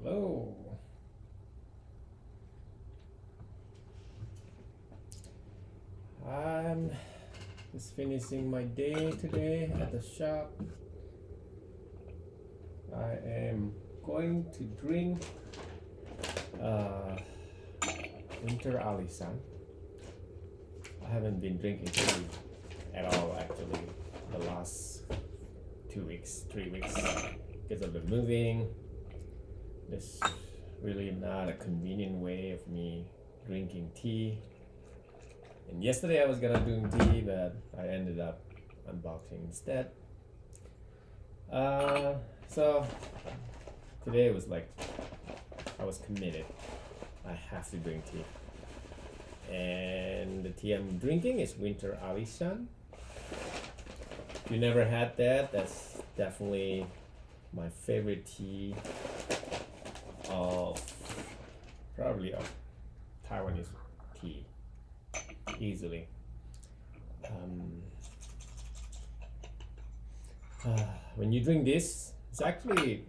Hello. I'm just finishing my day today at the shop. I am going to drink uh, winter Alishan. I haven't been drinking tea at all actually the last 2 weeks, 3 weeks because of the moving. There's really not a convenient way of me drinking tea. And yesterday I was gonna do tea, but I ended up unboxing instead. So today was like I was committed. I have to drink tea, and the tea I'm drinking is Winter Alishan. If you never had that, that's definitely my favorite tea of probably of Taiwanese tea easily. When you drink this, it's actually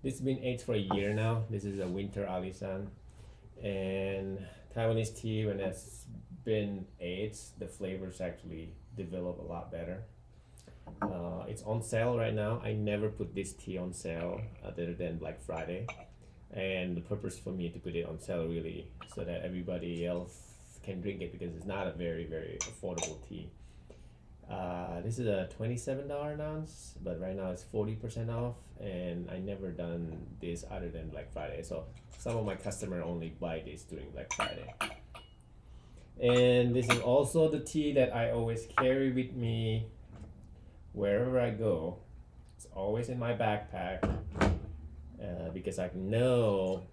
this has been aged for a year now. This is a Winter Alishan, and Taiwanese tea when it's been aged, the flavors actually develop a lot better. It's on sale right now. I never put this tea on sale other than Black Friday, and the purpose for me to put it on sale really so that everybody else can drink it because it's not a very affordable tea. This is a $27 an ounce, but right now it's 40% off, and I never done this other than Black Friday. So some of my customer only buy this during Black Friday. And this is also the tea that I always carry with me wherever I go. It's always in my backpack because I know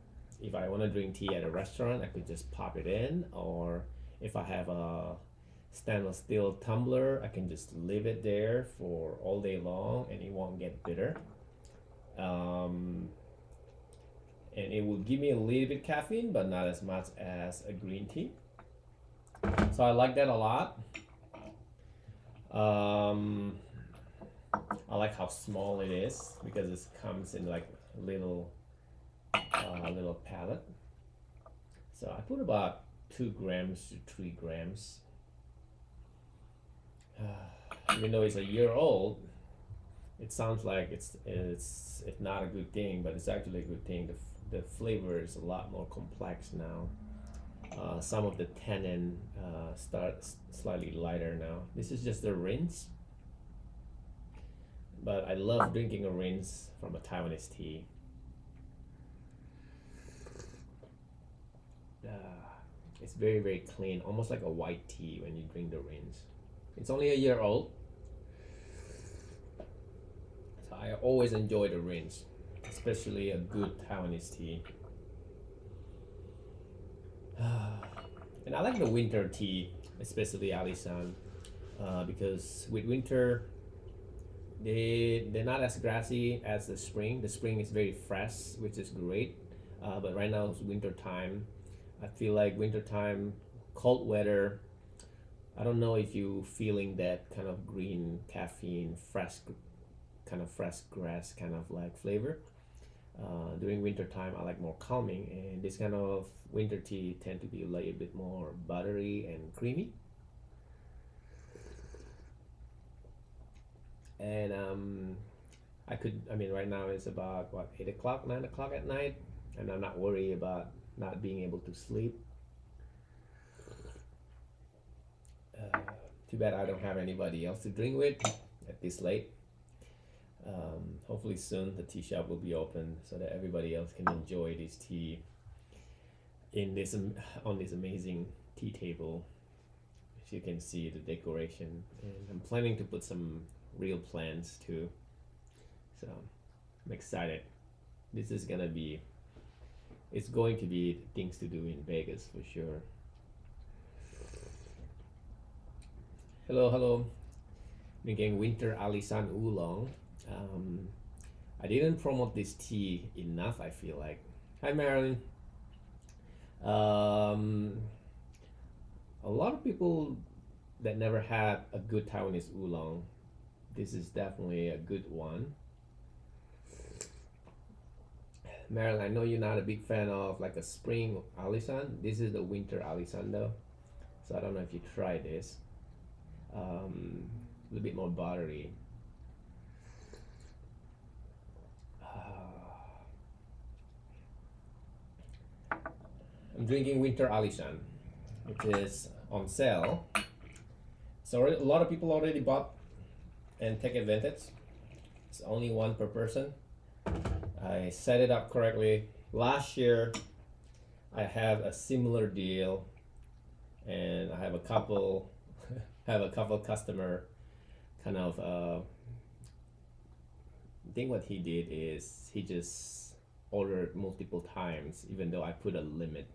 if I want to drink tea at a restaurant, I could just pop it in, or if I have a stainless steel tumbler, I can just leave it there for all day long and it won't get bitter. And it will give me a little bit caffeine, but not as much as a green tea. So I like that a lot. I like how small it is because it comes in like little pallet. So I put about 2 grams to 3 grams. Even though it's a year old, it sounds like it's not a good thing, but it's actually a good thing. The flavor is a lot more complex now. Some of the tannin start slightly lighter now. This is just a rinse, but I love drinking a rinse from a Taiwanese tea. It's very clean, almost like a white tea when you drink the rinse. It's only a year old, so I always enjoy the rinse, especially a good Taiwanese tea. And I like the winter tea, especially Alishan, because with winter, they're not as grassy as the spring. The spring is very fresh, which is great. But right now it's winter time. I feel like winter time, cold weather. I don't know if you feeling that kind of green caffeine, fresh grass kind of like flavor. During winter time, I like more calming, and this kind of winter tea tend to be a little bit more buttery and creamy. And I mean, right now it's about what 8 o'clock, 9 o'clock at night, and I'm not worried about not being able to sleep. Too bad I don't have anybody else to drink with at this late. Hopefully soon the tea shop will be open so that everybody else can enjoy this tea in this on this amazing tea table. As you can see the decoration, and I'm planning to put some real plants too. So I'm excited. This is gonna be it's going to be things to do in Vegas for sure. Hello. Drinking Winter Alishan Oolong. I didn't promote this tea enough, I feel like. Hi, Marilyn. A lot of people that never had a good Taiwanese oolong, this is definitely a good one. Marilyn, I know you're not a big fan of like a spring Alishan. This is the winter Alishan though. So I don't know if you try this. A little bit more buttery. I'm drinking winter Alishan, which is on sale. So a lot of people already bought and take advantage. It's only one per person. I set it up correctly. Last year, I have a similar deal, and I have a couple, have a couple customer, kind of. I think what he did is he just ordered multiple times, even though I put a limit.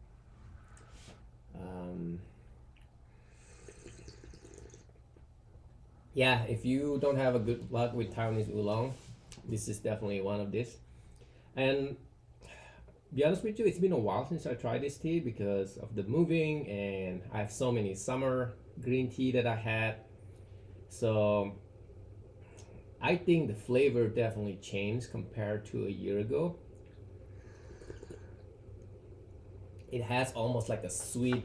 Yeah, if you don't have a good luck with Taiwanese oolong, this is definitely one of this. And be honest with you, it's been a while since I tried this tea because of the moving, and I have so many summer green tea that I had. So I think the flavor definitely changed compared to a year ago. It has almost like a sweet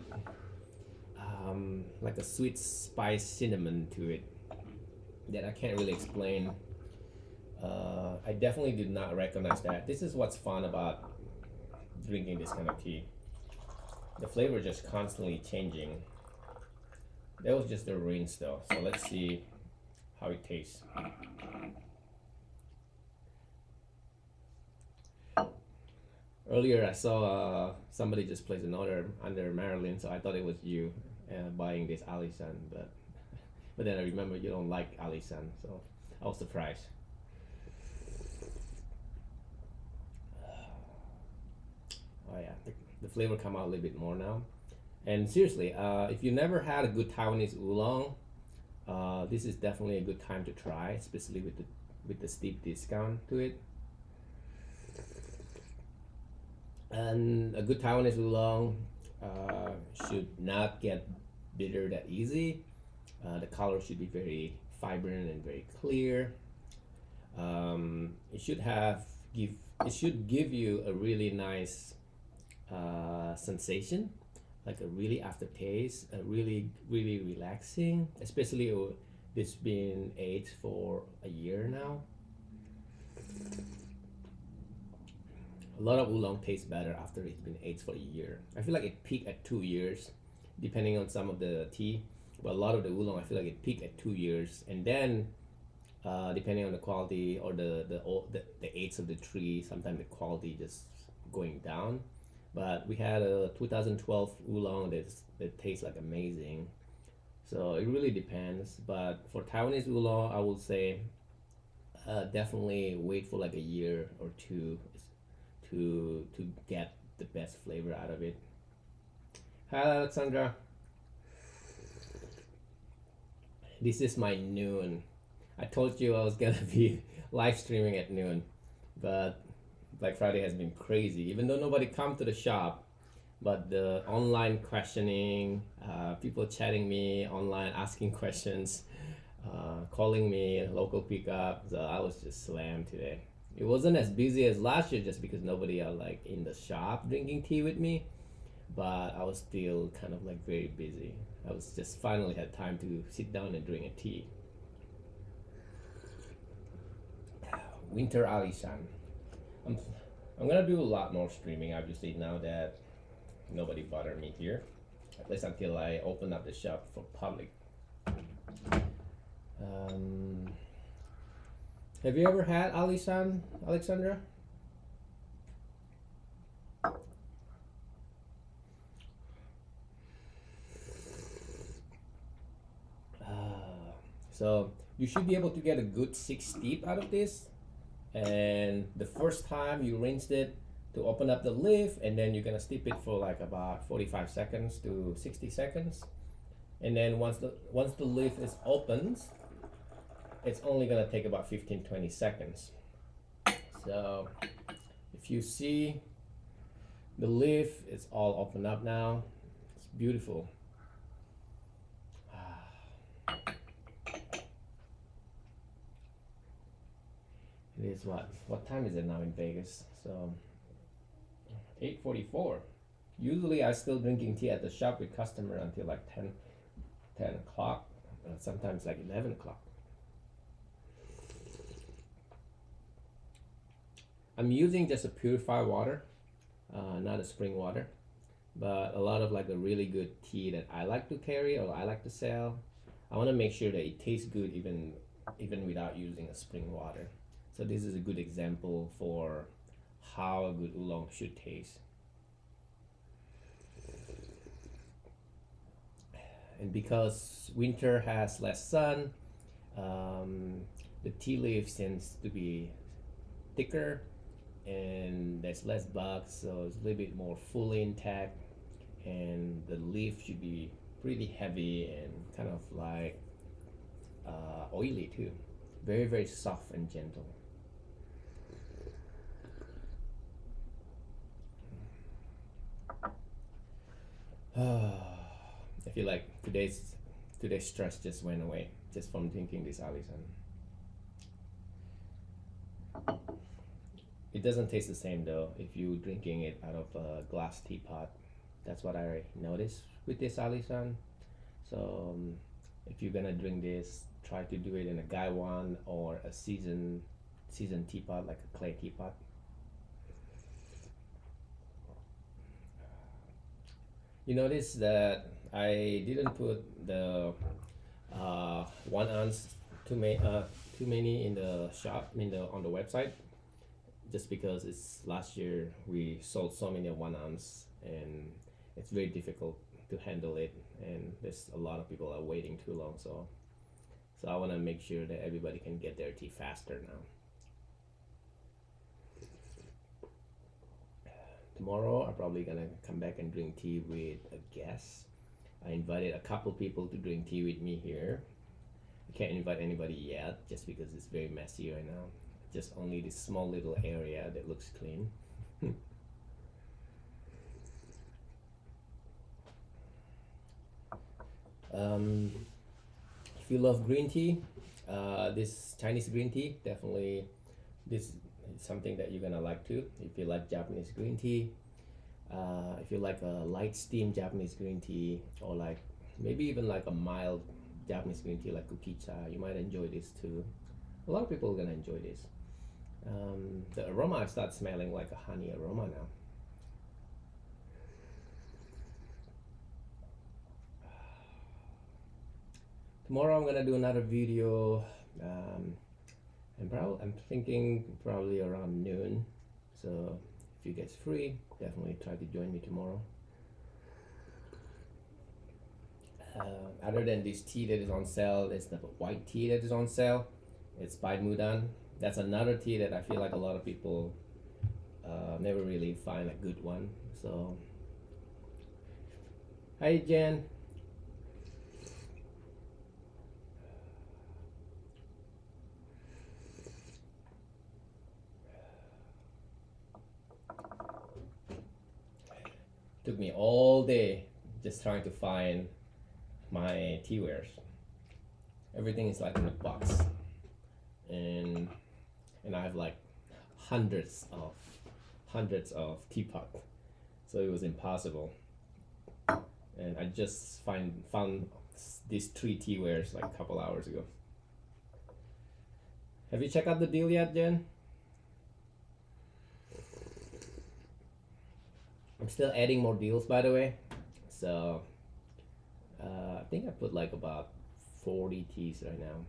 spice cinnamon to it that I can't really explain. I definitely did not recognize that. This is what's fun about drinking this kind of tea. The flavor just constantly changing. That was just the rinse though. So let's see how it tastes. Earlier I saw somebody just placed an order under Marilyn, so I thought it was you buying this Alishan, but then I remember you don't like Alishan, so I was surprised. Oh yeah, the flavor come out a little bit more now. And seriously, if you never had a good Taiwanese oolong, this is definitely a good time to try, especially with the steep discount to it. And a good Taiwanese oolong should not get bitter that easy. The color should be very vibrant and very clear. It should give you a really nice sensation, like a really aftertaste, a really relaxing. Especially this been aged for a year now. A lot of oolong tastes better after it's been aged for a year. I feel like it peaked at 2 years, depending on some of the tea. But a lot of the oolong, I feel like it peaked at 2 years, and then depending on the quality or the age of the tree, sometimes the quality just going down. But we had a 2012 oolong that tastes like amazing. So it really depends. But for Taiwanese oolong, I would say definitely wait for like a year or two to get the best flavor out of it. Hi Alexandra. This is my noon. I told you I was gonna be live streaming at noon, but Black Friday has been crazy. Even though nobody come to the shop, but the online questioning, people chatting me online, asking questions, calling me, local pickup. So I was just slammed today. It wasn't as busy as last year just because nobody are like in the shop drinking tea with me, but I was still kind of like very busy. I was just finally had time to sit down and drink a tea. Winter Alishan. I'm, I'm gonna do a lot more streaming obviously now that nobody bother me here. At least until I open up the shop for public. Have you ever had Alishan, Alexandra? So you should be able to get a good 6 steep out of this. And the first time you rinsed it to open up the lid, and then you're gonna steep it for like about 45 seconds to 60 seconds. And then once the lid is opened, it's only gonna take about 15-20 seconds. So if you see the lid, it's all opened up now. It's beautiful. It is what time is it now in Vegas? So 8:44. Usually I still drinking tea at the shop with customer until like 10 o'clock, sometimes like 11 o'clock. I'm using just a purified water, not a spring water, but a lot of like a really good tea that I like to carry or I like to sell. I want to make sure that it tastes good even without using a spring water. So this is a good example for how a good oolong should taste. And because winter has less sun, the tea leaf tends to be thicker and there's less bugs, so it's a little bit more fully intact, and the leaf should be pretty heavy and kind of like oily too. Very, very soft and gentle. I feel like today's stress just went away just from drinking this Alishan. It doesn't taste the same though if you drinking it out of a glass teapot. That's what I noticed with this Alishan. So if you're gonna drink this, try to do it in a gaiwan or a seasoned teapot, like a clay teapot. You notice that I didn't put the 1 ounce too many in the shop on the website, just because it's last year we sold so many 1 ounce and it's very difficult to handle it, and there's a lot of people are waiting too long, so I want to make sure that everybody can get their tea faster now. Tomorrow I'm probably gonna come back and drink tea with a guest. I invited a couple people to drink tea with me here. I can't invite anybody yet just because it's very messy right now. Just only this small little area that looks clean. If you love green tea, this Chinese green tea, definitely this is something that you're gonna like too. If you like Japanese green tea, if you like a light steam Japanese green tea, or like maybe even like a mild Japanese green tea like kukicha, you might enjoy this too. A lot of people are gonna enjoy this. The aroma, I start smelling like a honey aroma now. Tomorrow I'm gonna do another video, I'm thinking probably around noon. So if you guys free, definitely try to join me tomorrow. Other than this tea that is on sale, there's the white tea that is on sale. It's by Mudan. That's another tea that I feel like a lot of people never really find a good one. So, hi Jen. Took me all day just trying to find my tea wares. Everything is like in a box, and I have like hundreds of teapot, so it was impossible. And I just found these 3 tea wares like a couple hours ago. Have you checked out the deal yet, Jen? I'm still adding more deals, by the way. So I think I put like about 40 teas right now.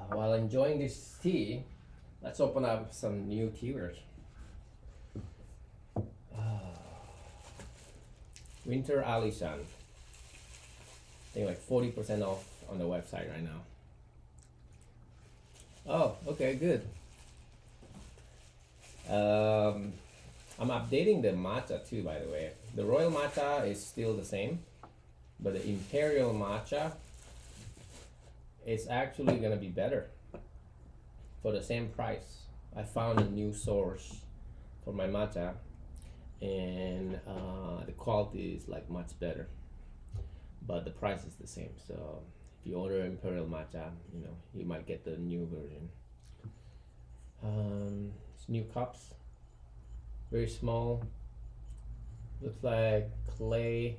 While enjoying this tea, let's open up some new tea wares. Winter Alishan. I think like 40% off on the website right now. Oh, okay, good. I'm updating the matcha too, by the way. The royal matcha is still the same, but the imperial matcha is actually gonna be better for the same price. I found a new source for my matcha, and the quality is like much better, but the price is the same. So if you order imperial matcha, you might get the new version. It's new cups, very small. Looks like clay,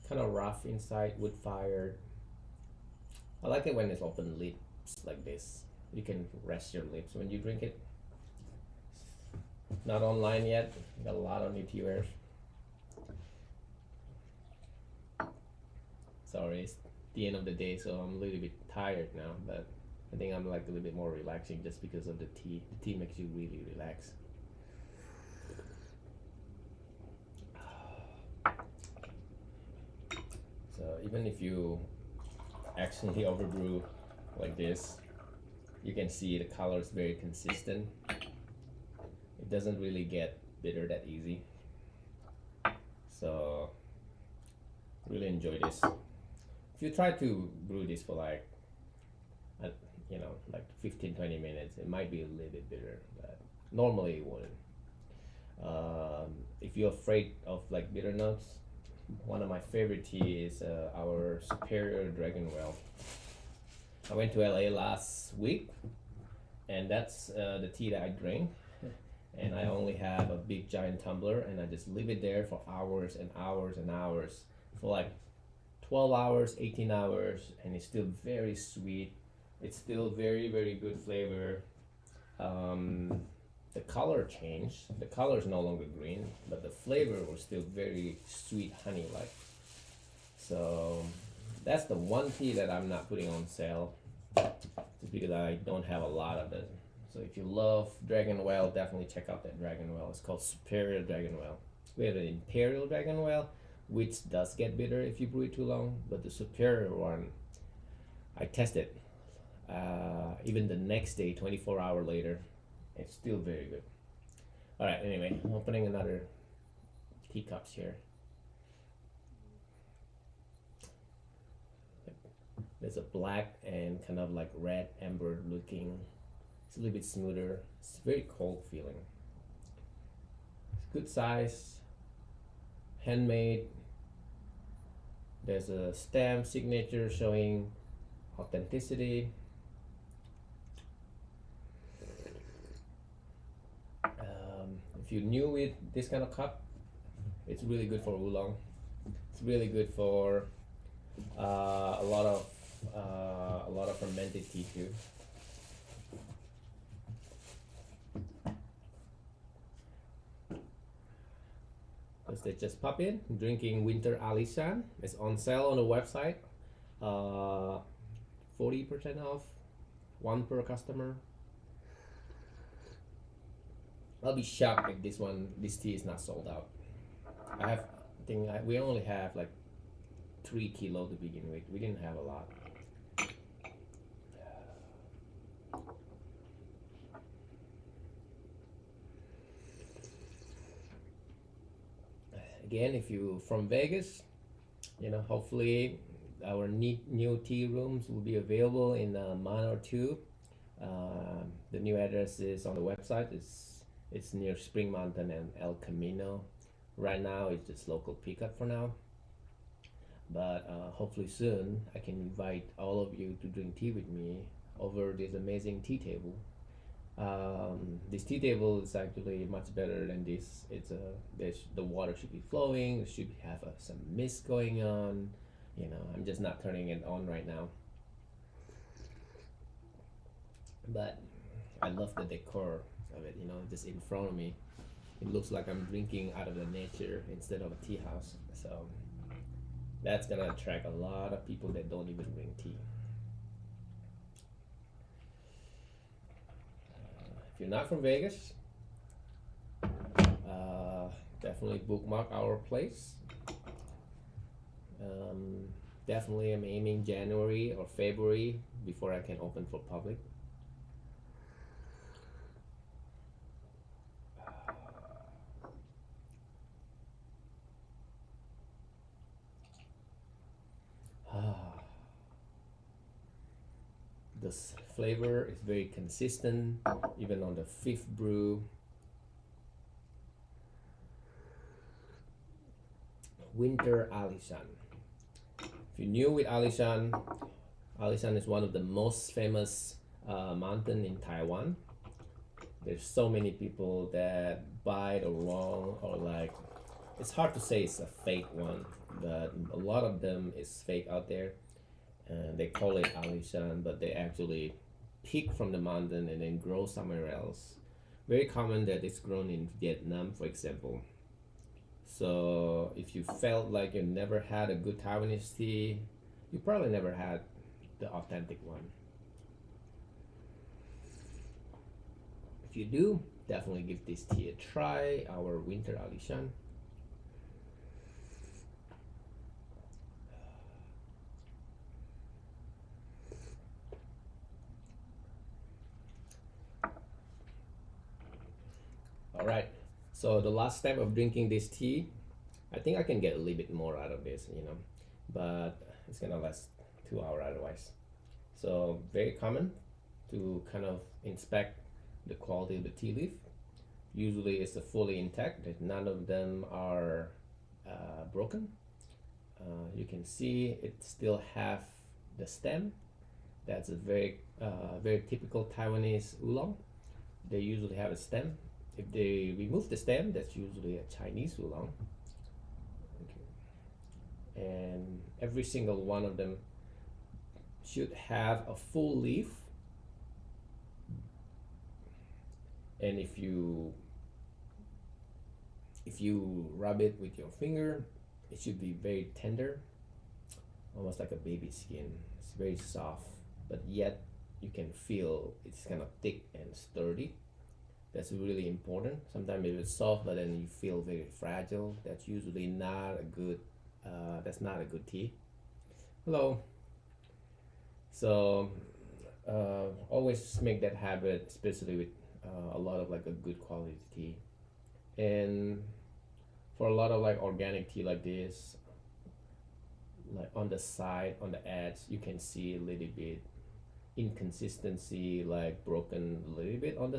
kind of rough inside, wood fired. I like it when it's open lips like this. You can rest your lips when you drink it. Not online yet. Got a lot of new tea wares. Sorry, it's the end of the day, so I'm a little bit tired now. But I think I'm like a little bit more relaxing just because of the tea. The tea makes you really relax. So even if you accidentally overbrew like this, you can see the color is very consistent. It doesn't really get bitter that easy. So really enjoy this. If you try to brew this for like like 15-20 minutes, it might be a little bit bitter, but normally it wouldn't. If you're afraid of like bitter notes, one of my favorite tea is our Superior Dragon Well. I went to LA last week, and that's the tea that I drink. And I only have a big giant tumbler, and I just leave it there for hours and hours and hours, for like 12 hours, 18 hours, and it's still very sweet. It's still very, very good flavor. The color changed. The color is no longer green, but the flavor was still very sweet honey like. So that's the one tea that I'm not putting on sale, just because I don't have a lot of it. So if you love Dragon Well, definitely check out that Dragon Well. It's called Superior Dragon Well. We have an Imperial Dragon Well, which does get bitter if you brew it too long, but the Superior one, I tested. Even the next day, 24 hours later, it's still very good. All right, anyway, I'm opening another teacups here. There's a black and kind of like red amber looking. It's a little bit smoother. It's very cold feeling. It's good size, handmade. There's a stamp signature showing authenticity. If you're new with this kind of cup, it's really good for oolong. It's really good for a lot of fermented tea too. They just pop in. Drinking Winter Alishan. It's on sale on the website. 40% off, one per customer. I'll be shocked if this tea is not sold out. We only have like 3 kilos to begin with. We didn't have a lot. Again, if you're from Vegas, hopefully our new tea rooms will be available in a month or two. The new address is on the website. It's near Spring Mountain and El Camino. Right now, it's just local pickup for now. But hopefully soon, I can invite all of you to drink tea with me over this amazing tea table. This tea table is actually much better than this. The water should be flowing. It should have some mist going on. I'm just not turning it on right now. But I love the decor of it. Just in front of me, it looks like I'm drinking out of the nature instead of a tea house. So that's gonna attract a lot of people that don't even drink tea. If you're not from Vegas, definitely bookmark our place. Definitely I'm aiming January or February before I can open for public. This flavor is very consistent, even on the 5th brew. Winter Alishan. If you're new with Alishan is one of the most famous mountain in Taiwan. There's so many people that buy the wrong, or like, it's hard to say it's a fake one, but a lot of them is fake out there, and they call it Alishan, but they actually pick from the mountain and then grow somewhere else. Very common that it's grown in Vietnam, for example. So if you felt like you never had a good Taiwanese tea, you probably never had the authentic one. If you do, definitely give this tea a try, our winter Alishan. All right. So the last step of drinking this tea, I think I can get a little bit more out of this, but it's gonna last 2 hours otherwise. So very common to kind of inspect the quality of the tea leaf. Usually it's a fully intact, that none of them are broken. You can see it still have the stem. That's a very typical Taiwanese oolong. They usually have a stem. If they remove the stem, that's usually a Chinese oolong. Okay. And every single one of them should have a full leaf. And if you rub it with your finger, it should be very tender, almost like a baby skin. It's very soft, but yet you can feel it's kind of thick and sturdy. That's really important. Sometimes if it's soft, but then you feel very fragile, that's usually not a good. That's not a good tea. Hello. So always make that habit, especially with a lot of like a good quality tea. And for a lot of like organic tea like this, like on the side, on the edge, you can see a little bit inconsistency, like broken a little bit on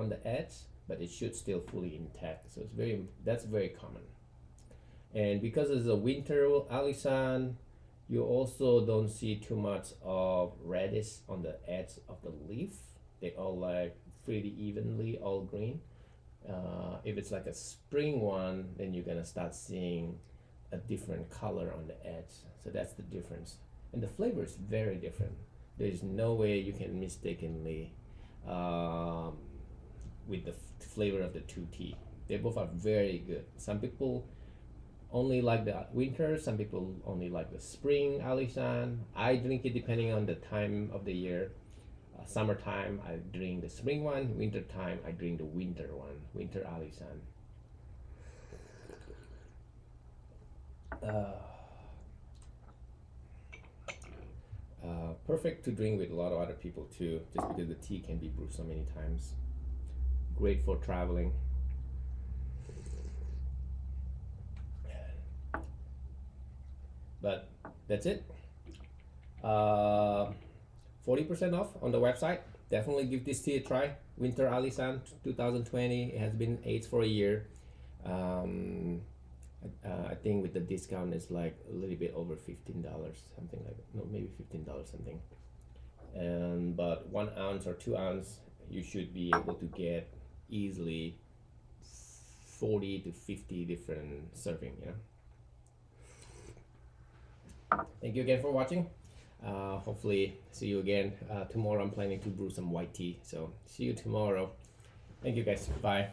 the edge, but it should still fully intact. So that's very common. And because it's a winter Alishan, you also don't see too much of reddish on the edge of the leaf. They all like pretty evenly all green. If it's like a spring one, then you're gonna start seeing a different color on the edge. So that's the difference. And the flavor is very different. There's no way you can mistakenly with the flavor of the two tea. They both are very good. Some people only like the winter, some people only like the spring Alishan. I drink it depending on the time of the year. Summertime, I drink the spring one. Winter time, I drink the winter one, winter Alishan. Perfect to drink with a lot of other people too, just because the tea can be brewed so many times. Great for traveling. But that's it. 40% off on the website. Definitely give this tea a try. Winter Alishan 2020. It has been aged for a year. I think with the discount it's like a little bit over $15, something like that. No, maybe $15 something. And but 1 ounce or 2 ounce, you should be able to get easily 40 to 50 different serving. Thank you again for watching. Hopefully see you again tomorrow. I'm planning to brew some white tea, so see you tomorrow. Thank you guys. Bye.